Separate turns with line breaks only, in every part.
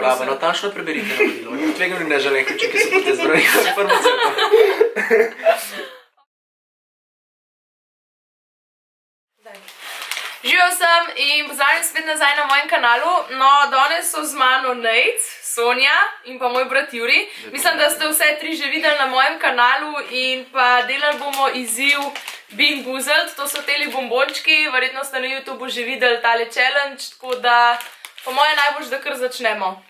uporaba. Natančno preberite navodilo. Tvegani neželeni učinki so potem zdravnika farmacevta.
Živijo sem in pozdravljam spet nazaj na mojem kanalu. No, danes so z mano Nejc, Sonja in pa moj brat Juri. Mislim, da ste vse tri že videli na mojem kanalu in pa delali bomo izziv Being Boozled. To so teli bombončki, verjetno ste na YouTubeu že videli tale challenge, tako da po moje najbolj, da kar začnemo.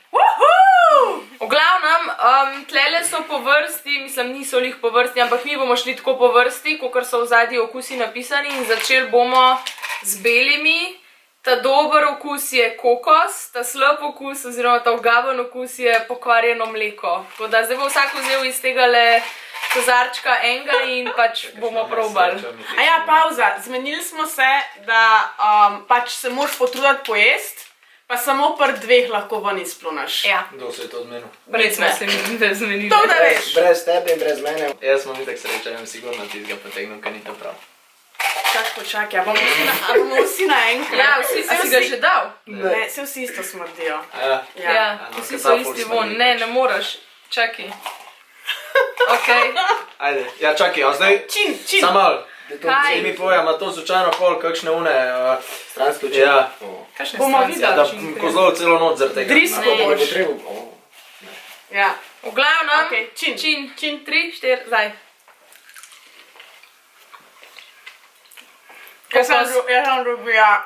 V glavnem, tlele so po vrsti, mislim niso lih po vrsti, ampak mi bomo šli tako po vrsti, kakor so v zadnji okusi napisani in začeli bomo z belimi. Ta dober okus je kokos, ta slab okus oziroma ta ugaben okus je pokvarjeno mleko. Tako da zdaj bo vsak vzel iz tega le kozarčka enega in pač bomo probali.
A ja, pauza. Zmenili smo se, da pač se moraš potruditi pojesti, pa samo pri dveh lahko ven izplunaš.
Ja.
Kdo se je to odmenil?
Brez smo se mi zmenili.
To da veš.
Brez tebe in brez mene.
Jaz smo mi tak srečajem sigurno tizga potegnil, kaj ni to prav.
Počakaj, a bomo vsi naenkrat?
Ja, vsi si ga že dal.
Ne, se vsi isto smrdijo.
Ja, vsi so isti von. Ne moraš. Čakaj. Okej.
Ajde, ja čakaj, a zdaj...
Čin.
Sam malo.
Kaj?
Mi povej, ima to slučajno pol kakšne une...
Stransko učin.
Ja.
Kakšne
Bomo
stranske
videli.
Da
učinke?
kozlov celo noč zaradi tega.
Drisko
Ne
boš.
bo treba.
Ja.
V glavnem,
Okej, čin.
čin, 3, 4, zdaj.
Jaz sem dobila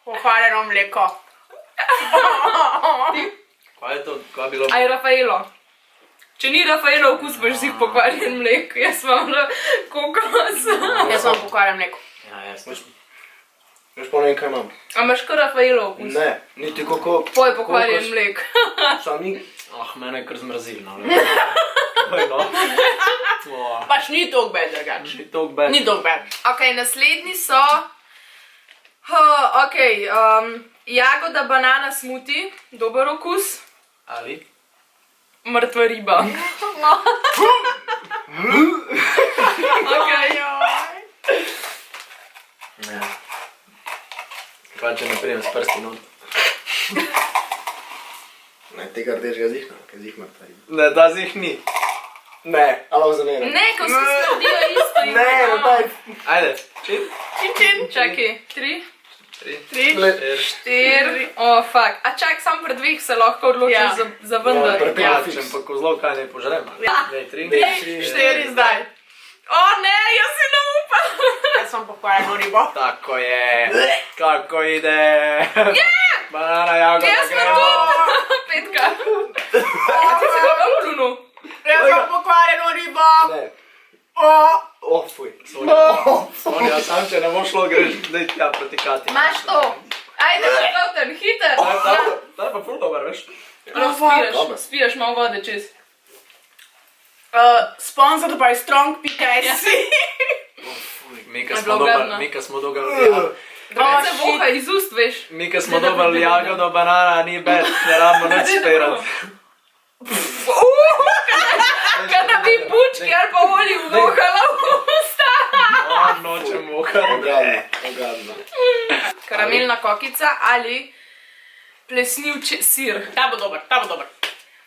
pokvarjeno mleko.
Kaj je to, kaj je bilo?
Aj Rafaelo. Če ni Rafaelo okus, boš si pokvarjen mleko. Jaz imam kokos.
Jaz sem pokvarjeno mleko.
Ja, jaz to.
Veš pa nekaj imam.
A imaš kar Rafaelo okus?
Ne, niti kako...
Tvoj pokvarjen mleko.
Sami...
Mene je kar zmrazil, no. Oj, no.
Pač ni toliko bed, drugač.
Ni toliko bad.
Ni toliko bed.
Ok, naslednji so... Ok, jagoda banana smoothie, dober okus.
Ali?
Mrtva riba. Ok.
Ne. Pa če ne prijem s prsti not.
Ne, tega rdečega zihna, kaj zih mrtva riba.
Ne, ta zih ni.
Ne, alo zamera.
Ne, ko vsi sledijo isto in
Ne, no daj.
Ajde, čin.
Čin.
Čakaj, 3,
3,
4, fuck. A čak, sam pred dveh se lahko odločiš za vendar.
Ja,
Če pa kozlov kaj ne požrem. Ne, 3.
4 zdaj.
O ne, jaz si ne upam.
Jaz sem pokvarjeno ribo.
Tako je. Kako ide. Banana jagoda
Jaz sem
gremo.
tudi. Petka. A ti si ga vam plunul?
Jaz sem pokvarjeno ribo.
Ne.
O,
Fuj.
Sonja, sam če ne bo šlo, greš zdaj tja proti Kati.
Imaš to. Ajde, Zoltan, hiter.
Ta je pa ful dober, veš?
Dobro.
Spiješ malo vode čez.
Sponsored by Strong.sc.
Mika smo dobili.
Da se voha iz ust, veš.
Mika smo dobili jagodo, banana, ni bed, ne rabimo nič spirati.
Kaj da bi bučki ali pa oli vvohala v usta.
Nočem vohati.
Ogadno.
Karamelna kokica ali plesniv sir.
Ta bo dober.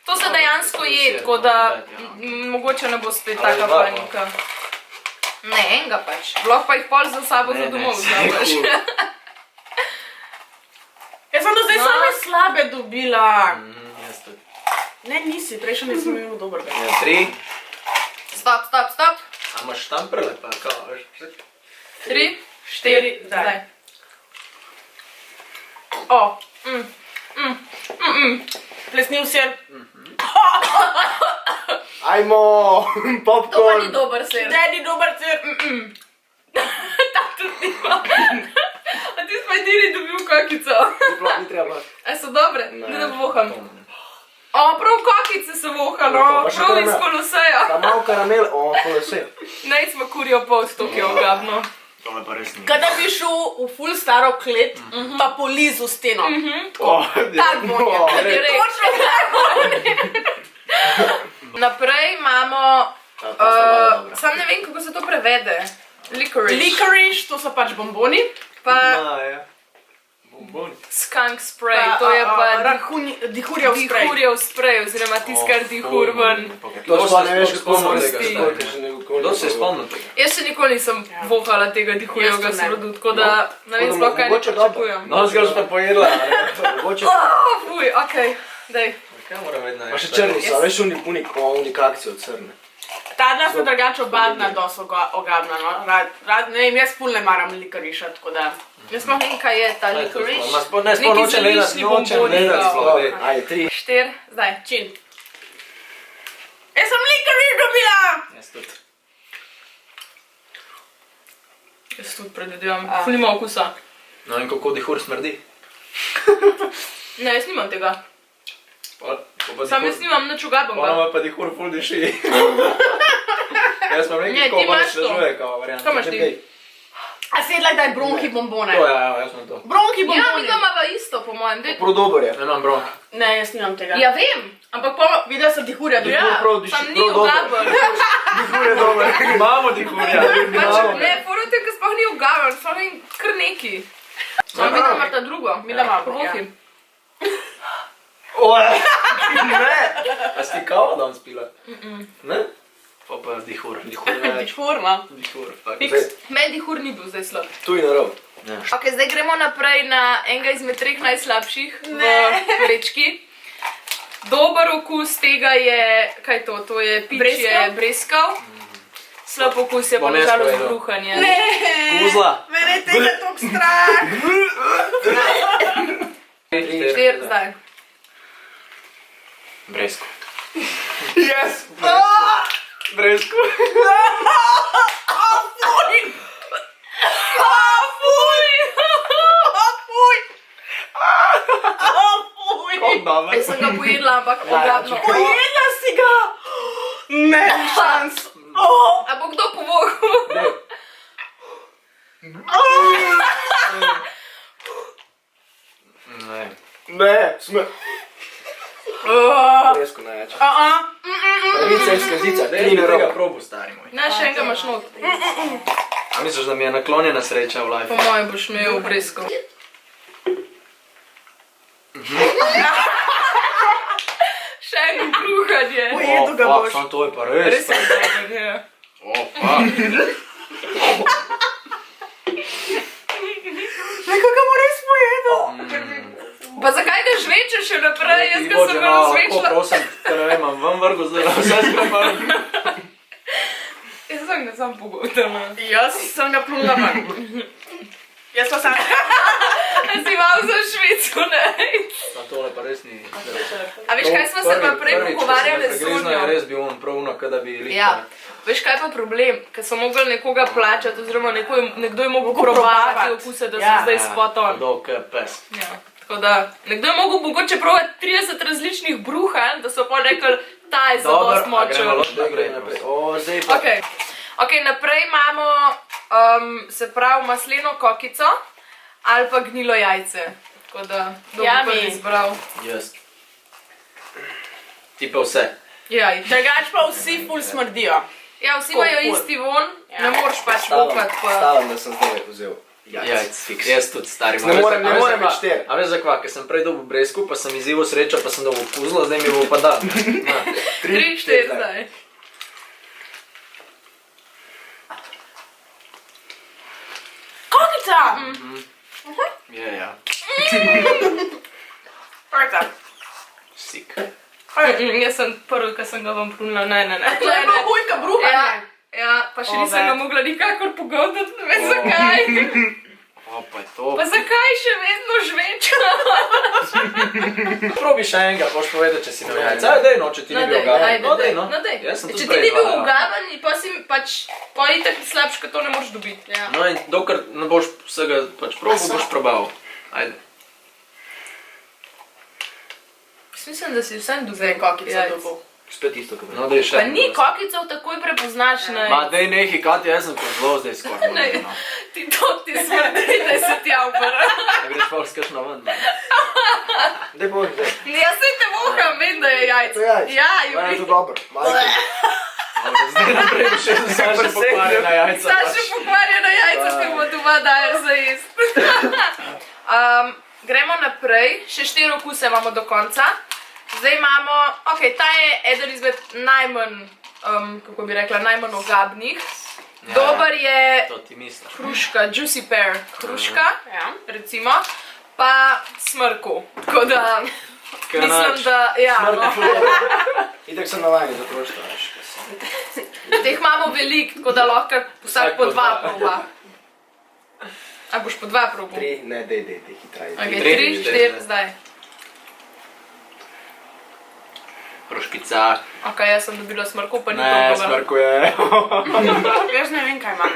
To se dejansko je, tako da mogoče ne bo spet taka panika. Ne, enega pač. Lahko pa jih pol za sabo za domov vzameš.
Jaz sem do zdaj same slabe dobila.
Jaz tudi.
Ne, nisi, prej še nisem imel dober bed.
3.
Stop.
A imaš tam prelepa, kao, veš?
3, 4, zdaj.
O. Plesniv sir.
Ajmo,
To pa ni
popcorn.
dober sir.
Ne, ni dober sir.
Ta tudi nima. A ti si pa edini dobil kokico.
Ni treba.
A so dobre?
Ne.
Ne voham. O, prav kokice so vohalo,
Pa še
prav iz
karamel.
koloseja.
Ta mal karamel, kolose.
Naj smo kurijo pol stokje ogabno.
To je pa res ni.
Kada bi šel v ful staro klet, pa polizu steno. Tak vonja.
Kad je reč. Naprej imamo, sam ne vem, kako se to prevede. Licorice.
Licorice, to so pač bomboni.
Pa
Ja. Bomboni.
skunk spray, to je pa
dihurjev sprej.
dihurjev spray, oziroma tiskar dihur ven.
To pa ne veš, kako smo
tega
tega
stari.
Kdo se je spomnil tega?
Jaz še nikoli nisem vohala tega dihurjevega
Jaz tudi ne.
smradu, tako da ne vem sploh kaj ne
mogoče dobro.
pričakujem.
No, zgolj pa pojedla.
Mogoče.
Fuj, okej, daj.
Kaj moram vedno?
Pa še črni so, veš, unik akcije od crne.
Ta dva so drugače obadna dosti ogabna, no. Ne vem, jaz ful ne maram likariša, tako da...
Jaz sploh ne vem, kaj je ta likoriš.
Ne, sploh nočem vedeti, nočem vedeti sploh.
Ajde, 3.
4, zdaj.
Čin. Jaz sem likariš dobila!
Jaz tudi.
Jaz tudi predvidevam, ful nima okusa.
No in kako dihur smrdi?
Ne, jaz nimam tega. Sam jaz
Sam
nimam nič ugabanga.
Onama pa dihur ful diši. Jaz imam
Ne,
nekaj,
ti
ko pa
imaš
ne
to.
šležuje kao varianta.
Kaj imaš ti?
A sedla daj bronhi bombone.
To, ja, jaz imam to.
Bronhi
Ja, mi
bombone.
ga imava isto, po mojem. Dej.
Prav dober je.
Imam bronh.
Ne, jaz nimam tega.
Ja, vem, ampak pa...
Videla sem dihurja dobila.
Ja,
prav diši,
sam ni
prav dobro.
ugaben.
Dihur je dober.
Imamo dihurja.
Pač, ne, fora tem, ker sploh ni ugaben, sploh ni kar neki. Sam vidim, ima ta drugo.
Mi da imamo,
Prohi.
Ne.
A si ti kavo danes pila? Ne? Pa dihur. Dihur več.
Dihur, no.
Dihur, fakt.
Zdaj,
Meni dihur ni bil zdaj slab.
tu in narov.
Ok, zdaj gremo naprej na enega izmed 3 najslabših v vrečki. Dober okus tega je, kaj je to? To je pičje breskav. Slab okus je pa
Bom jaz
nažalost
povedal.
bruhanje.
Kuzla.
Mene je tega tok strah.
4, zdaj.
Bresko.
Yes!
Bresko. Kako dobro.
Jaz sem ga pojedla, ampak ogabno.
Pojedla si ga! Ne, šans.
A bo kdo pomogel?
Ne.
Ne, sme. Resko največ. Pravica je skazica,
Dej
3
mi
in
tega
narov.
probu, stari moj.
Ne, še enega imaš not.
A misliš, da mi je naklonjena sreča v
Po
life?
mojem boš imel bresko. Še eno bruhanje.
Pojedu ga boš.
Sam to je pa res.
Res je bruhanje.
Neko ga bo res pojedel.
Pa zakaj ga žvečeš še naprej? Jaz ga sem ga
Ko
razvečila.
prosim, ker ne vem, imam ven vrgo zdaj, vse skrapam.
Jaz sem ga sam pogotala.
Jaz sem ga plula ven. Jaz pa sam...
A si malo za Švico, ne?
Na tole pa res ni.
A veš, kaj smo se pa prej pogovarjali s
Sonjo?
Sonjo?
Je res bil on prav kada bi lihtal.
Ja, veš kaj pa problem? Ker so mogli nekoga plačati, oziroma nekdo je mogel
Mogel
probavati
probavati.
okuse, da so
Ja.
zdaj spot on.
Kdo, kaj pes.
Ja, tako da, nekdo je mogel mogoče probati 30 različnih bruhanj, da so pa rekli, ta je za dost
a gremo
močen.
lahko naprej.
O, zdaj pa.
Ok, naprej imamo, se pravi, masleno kokico ali pa gnilo jajce. Tako da, kdo bo
Yummy.
prvi izbral?
Jaz. Ti pa vse.
Jaj.
Drugač pa vsi ful smrdijo.
Ja, vsi imajo
Ful.
isti von,
Ja.
ne moreš pač vokati pa...
Stavim, da sem zdaj vzel.
Jajc, fiks. Jaz tudi stari.
Ne morem biti 4.
A veš zakva, ker sem prej dobil bresku, pa sem izzival srečo, pa sem dobil puzlo, zdaj mi bo pa dal.
3, 4 zdaj.
Kokica!
Je, ja.
Kokica.
Sik.
Jaz sem prvi, ki sem ga vam prunila, ne.
To je bilo hujka bruhanje.
Ja, pa še nisem ga mogla nikakor pogoditi, ne vem zakaj.
O, pa je to.
Pa zakaj še vedno žveča?
Probi še enega, boš povedal, če si imel jajca. Ajde, dej no, če ti ni bil ugaben. No, dej no. Jaz sem
Če
tudi
ti ni
prej
bil
hvala.
ugaben, pa si pač, pa itak slabš, ko to ne moreš dobiti. Ja.
No in dokler ne boš vsega pač probil, boš probal. Ajde.
Mislim, da si vsem dobil
Zdaj kokica
jajc.
dobil.
Spet isto, kot
No, dej še.
Pa ni kokicov takoj prepoznaš, ne.
Ma, dej nehi, Katja, jaz sem to zelo zdaj skoraj.
Ne, ti to ti smrdi, da se ti avbara.
A greš pa vskašno ven.
Daj bo, zdaj.
Jaz se te voham, vem, da je jajc.
To je jajc.
Ja,
Meni je
Juri.
to dobro. Majke.
Zdaj naprej bi še še pokvarjena jajca.
Zdaj še pokvarjena jajca, s tem bo doma daješ za jest. Gremo naprej, še 4 okuse imamo do konca. Zdaj imamo, ok, ta je eden izmed najmanj, kako bi rekla, najmanj ogabnih. Dober je
To ti misliš.
hruška, juicy pear hruška,
Ja.
recimo, pa smrku. Tako da, mislim, da, ja, no.
Itak sem navajen za prošto, veš.
Teh imamo veliko, tako da lahko vsak po 2 proba. A boš po 2 probu?
3, ne, dej, hitraj.
Ok,
Tri,
3,
štiri,
4, zdaj.
Hruškica.
Ok, jaz sem dobila smrku, pa ni
Ne,
probala.
smrku je.
Jaz ne vem, kaj imam.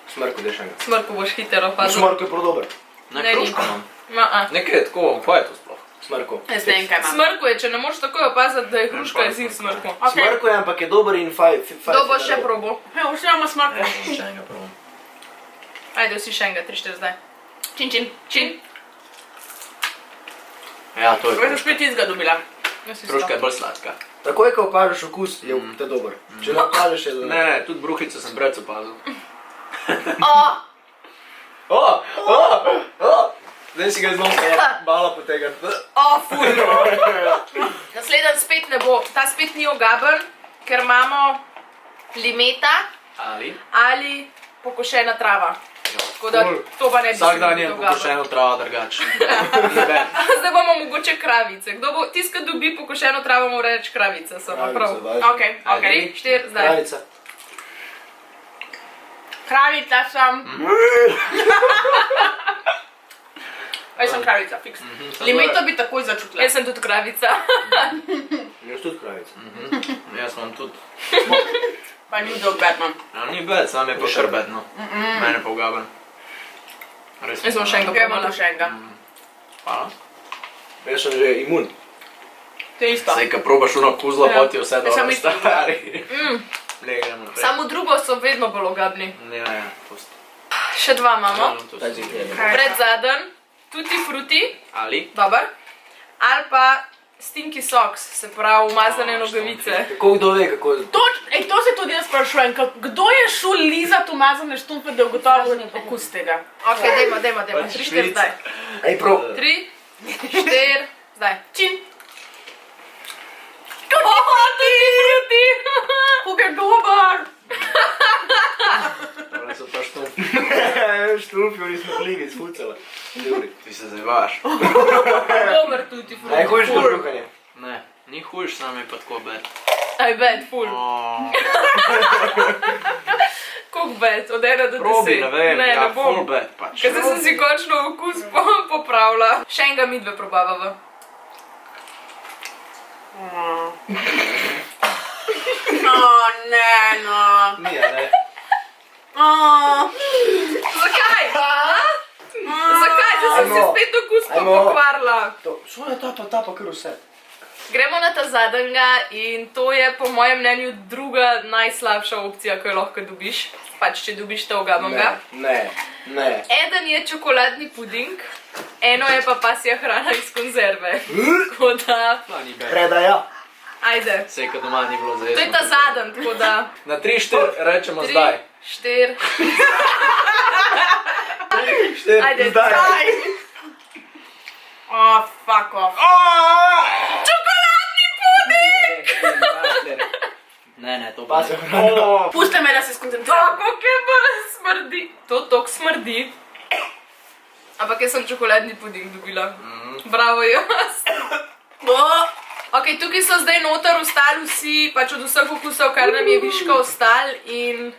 Smrko, dej še enkrat.
Smrku boš hitro opazil.
Smrko je prav dober.
Ne,
Ne, ni.
hruška imam.
Ma-a.
Nekaj je tako, kaj je to sploh?
Smrko.
Jaz ne vem, kaj imam.
Smrku je, če ne moreš takoj opaziti, da je hruška izid smrku.
Ok.
Smrko je, ampak je dober in faj.
Kdo bo še probo?
Ja, už imamo smrtno.
Še enega probam.
Ajde, vsi še enega, 3, 4, zdaj. Čin, čin, čin.
Ja, to je
Veš,
hruška.
spet izga dobila.
Jaz isto.
Hruška je bolj sladka.
Takoj, ko opažiš okus, je te dober. Če ne opažiš, je dober.
Ne, tudi bruhico sem brec opazil. Zdaj si ga znova malo potegati.
Ful. Naslednji spet ne bo, ta spet ni ogaben, ker imamo limeta ali pokošena trava. Tako da to pa ne bi
Vsak dan je
smel biti ogaben.
pokošeno travo drugače.
Zdaj bomo mogoče kravice. Kdo bo, tisti, ki dobi pokošeno travo, mora reči kravica, samo
Kravica,
prav.
važno.
Ok, ok.
3, 4, zdaj.
Kraljica.
Kravica sem. Jaz sem kravica, fiks. Limeto bi takoj začutila.
Jaz sem tudi kravica.
Jaz tudi kraljica.
Jaz imam tudi.
Pa ni dolg Batman.
Ja, ni bed, sam je pa kar bedno. Mene pa ugaben. Res
Jaz sem še enega
Ok, imamo
probala.
še enega.
Hvala.
Jaz sem že imun.
To je isto.
Zdaj, ko probaš uno kuzlo,
Ja.
poti vse
Jaz sem
dobro
isto.
stari. Ne, gremo naprej.
Samo drugo so vedno bolj ogabni.
Ja, pusti.
Še 2 imamo.
To
Daj
si-
si
Kaj?
Predzaden, tutti frutti,
Ali?
dober. Ali pa stinky socks, se pravi umazane nogavice.
Kako kdo ve, kako...
To se tudi jaz sprašujem, kdo je šel lizati umazane štumpe, da ugotovi okus tega?
Ok, dajmo, 3, 4, zdaj.
Ej, prav.
3, 4, zdaj.
Čin.
Tutti frutti!
Kako je dober!
Tole so pa štumpi.
Štrumpi, oni smo plini, spucala.
Ti se zavaš.
Dober tutti frutti.
Najhujš
Ful.
dobruhanje.
Ne, ni hujš, sam je pa tako bed.
Aj bad, ful. Koliko bad, od 1 do 10?
Probi, ne vem,
ne,
ja,
ne bom.
full bed pač.
Ker zdaj sem si končno okus popravila. Še enega midve probavava.
Ne, no.
Nije, ne.
Zakaj? Zakaj? Zdaj sem si
Ajmo.
spet okus
Ajmo.
pokvarila.
To, svoja ta pa kar vse.
Gremo na ta zadnjega in to je po mojem mnenju druga najslabša opcija, ko jo lahko dobiš. Pač, če dobiš to ogabanga.
Ne.
Eden je čokoladni puding, eno je pa pasja hrana iz konzerve. Tako da,
No, ni bed.
Predaja.
ajde.
Sej, ko doma ni bilo za
To je ta zadnji, tako da.
Na 3-4 rečemo
3,
zdaj.
4, ajde,
Zdaj.
zdaj.
Oh, fuck off.
Čokoladni puding!
Ne, to pa
Pasja
ne.
hrana.
Pusti me, da se skoncentriram.
Kako je pa smrdi. To tok smrdi. Ampak jaz sem čokoladni puding dobila. Bravo, jaz. Ok, tukaj so zdaj noter ostali vsi, pač od vseh okusov, kar nam je viška ostal in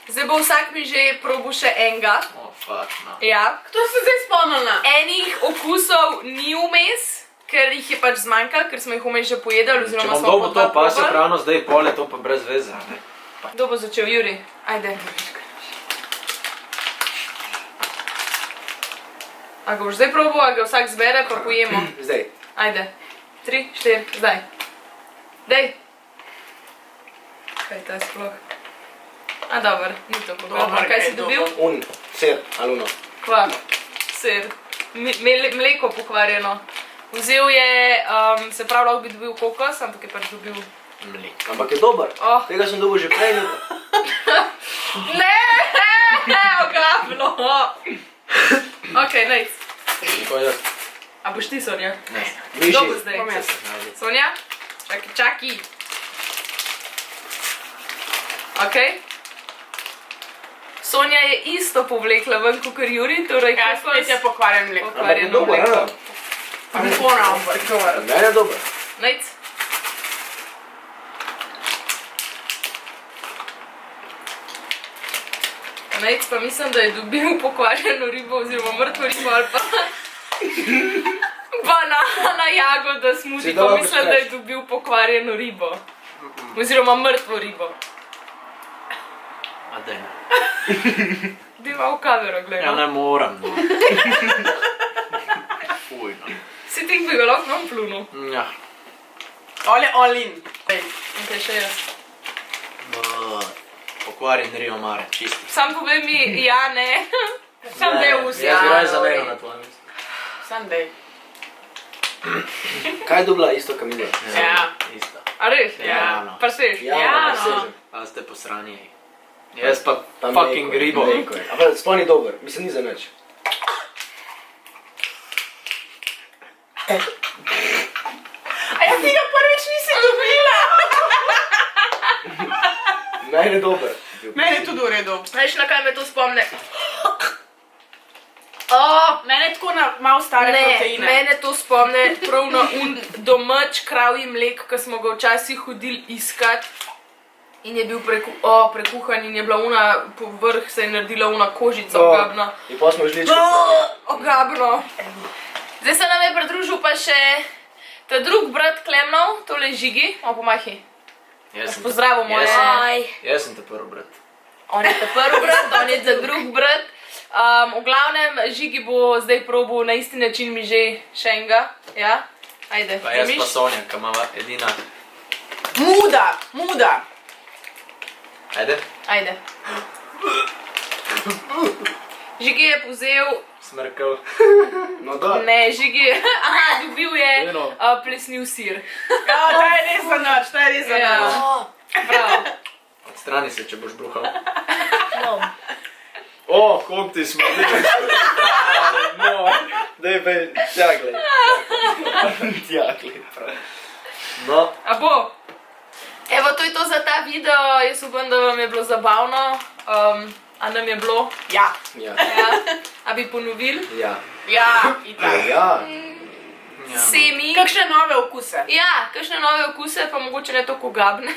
zdaj bo vsak mi že probil še enega.
Oh, fuck, no.
Ja.
Kdo se zdaj spomnila?
Enih okusov ni vmes, ker jih je pač zmanjkalo, ker smo jih vmes že pojedali,
Če
oziroma
bom
smo
dobil
po
to
dva
pasjo
probali.
hrano, zdaj pol je to pa brez veze. Ne?
Kdo bo začel, Juri? Ajde. A ga boš zdaj probal, a ga vsak zbere, pa pojemo.
Zdaj.
Ajde. 3, 4, zdaj. Dej. Kaj je ta sploh? A dobro, ni to pogledal.
Dobro,
Kaj si
je
dobil?
Un, ser, ali uno.
Kva? Sir. Mleko pokvarjeno. Vzel je, se pravi, lahko bi dobil kokos, ampak je pač dobil...
Mleko.
Ampak je dober.
Oh.
Tega sem dobil že prej.
Ne, ogablo. Ok, nice.
Tako je.
A boš ti, Sonja?
Ne.
Kdo bo
Miši.
zdaj?
Bom jaz.
Sonja? Čaki. Ok. Sonja je isto povlekla ven, kot Juri, torej
Ja, spet je pokvarjen mleko.
Ampak je
pokvarjeno
dober,
mleko.
ja.
Pa ne pona, ampak dober.
Mene je dober.
Nejc. Nejc pa mislim, da je dobil pokvarjeno ribo oziroma mrtvo ribo ali pa banana jagoda
Si
smuti, pa
dobro
mislim, da je
počneš.
dobil pokvarjeno ribo. Oziroma mrtvo ribo.
A daj ne.
Deva v kamero,
Ja,
gledaj.
ne moram, no. Fuj, no.
Si ti bi ga lahko nam plunil.
Ja.
Ole, olin.
In kaj še jaz.
Pokvarjen rijo mare, čisti.
Sam povej mi, ja, ne. Sam
Ne,
del vsi.
Jaz bi raje zamenil na tvojem mestu.
Sunday.
Kaj je dobila isto Kamila?
Ja.
Isto.
A res?
Ja, no.
Pa seš?
Ja,
Ja,
no.
no.
Sežem.
A ste posrani. Jaz pa
Pa
fucking
mleko je,
ribo.
mleko je. Ampak sploh ni dober, mislim, ni za nič.
A ja ti ga prvič nisi dobila?
Mene je dober.
Meni je tudi v redu.
Veš, na kaj me to spomne?
Mene je tako na malo stare
Ne,
proteine.
mene to spomne prav na domač kravji mlek, ki smo ga včasih hodili iskat. In je bil prekuhan in je bila una, povrh se je naredila una kožica ogabna.
In pa smo žličko.
Ogabno. Zdaj se nam je pridružil pa še ta drug brat Klemnov, tole Žigi. O, pomahi.
Jaz sem te-
Pozdravo moje.
Jaz sem te prvi brat.
On je ta prvi brat, on je ta drug brat. V glavnem, Žigi bo zdaj probal na isti način mi že še enega. Ja? Ajde.
Pa jaz pa
Želiš?
Sonja, ki imava edina.
Muda.
Ajde.
Ajde. Žigi je vzel,
Smrkel.
No da.
ne, Žigi je, aha, dobil je
Eno.
plesniv sir.
Ja, ta je res za noč, ta je res za
Ja.
noč.
Prav.
Odstrani se, če boš bruhal. O, koliko ti smo bili. No,
Daj, bej, tja glej. Tja glej, prav.
no.
A bo? Evo, to je to za ta video, jaz upam, da vam je bilo zabavno. A nam je bilo?
Ja.
Ja.
Ja. A bi ponovili?
Ja.
Ja, itak.
Ja.
Ja, no.
Semi.
Kakšne nove okuse?
Ja, kakšne nove okuse, pa mogoče ne toliko gabne.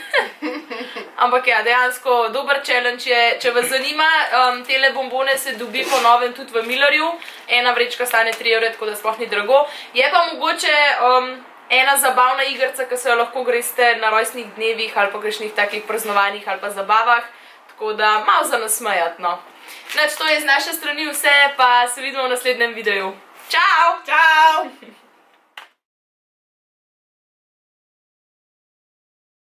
Ampak ja, dejansko dober challenge je. Če vas zanima, tele bombone se dobi po novem tudi v Millerju. Ena vrečka stane 3 evre, tako da sploh ni drago. Je pa mogoče ena zabavna igrica, ki se jo lahko greste na rojstnih dnevih ali pa kakšnih takih praznovanjih ali pa zabavah. Tako da malo za nasmejati, no. Znači, to je z naše strani vse, pa se vidimo v naslednjem videu. Čau!
Čau!